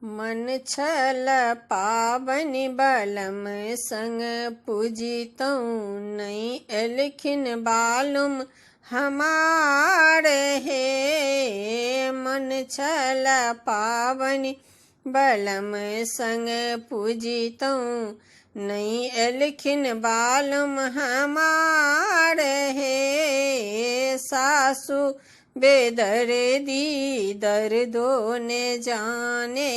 मन छल पावन बलम संग पूजितऊँ नहीं एलखिन बालुम हमारे हे। मन छल पावन बलम संग पूजितऊँ नहीं एलखिन बालुम हमारे हे। सासु बेदर्दी दर्दो ने जाने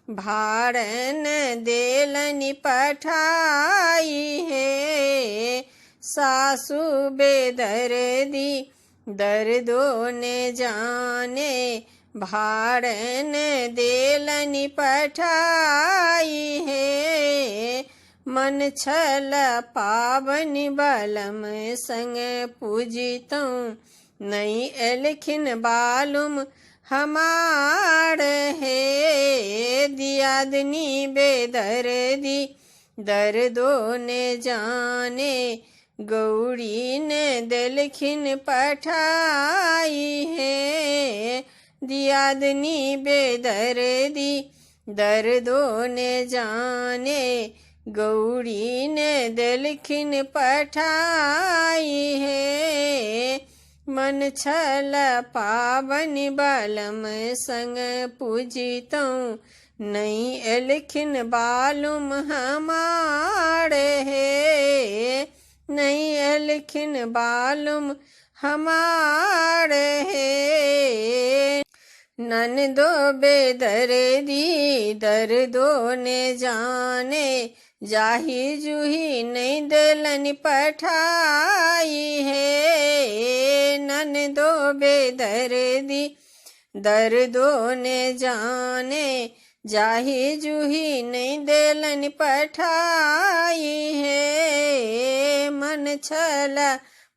भाड़न देलनि पठाई है। सासु बेदर्दी दर्दो ने जाने भाड़न देलनि पठाई है। मन छल पावन बलम संग पूजितऊँ नहीं एलखिन बालुम हमार हे। दियादनी बेदर्दी दर्दो ने जाने गौरी ने देलखिन पठाई है। दियादनी बेदर्दी दर्दो ने जाने गौरी ने देलखिन पठाई है। मन छल पावन बलम संग पूजितऊँ नहीं एलखिन बालुम हमार हे। नहीं एलखिन बालुम हमार हे। ननदो बेदर्दी दर्दो ने जाने जाही जूही नहीं देलनि पठाई है। ननदो बेदर्दी दर्दो ने जाने जाही जूही नहीं देलनि पठाई है। मन छल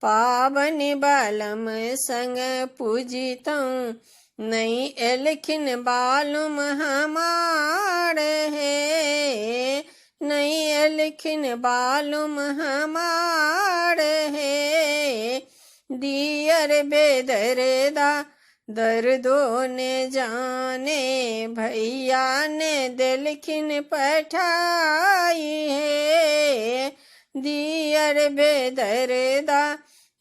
पावन बलम संग पूजितऊँ नहीं एलखिन बालुम हमार हे। नहीं एलखिन बालुम हमार हे। दियर बेदर्दा दर्दो ने जाने भैया ने देलखिन पठाई है। दियर बेदर्दा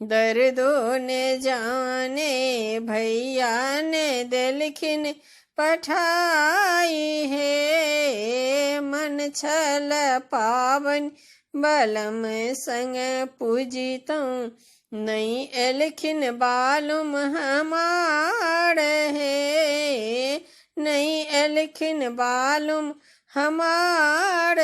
दर्दो ने जाने भैया ने देलखिन पठाई है। मन छल पावन बलम संग पूजितऊँ नहीं एलखिन बालुम हमार हे। नहीं एलखिन बालुम हमार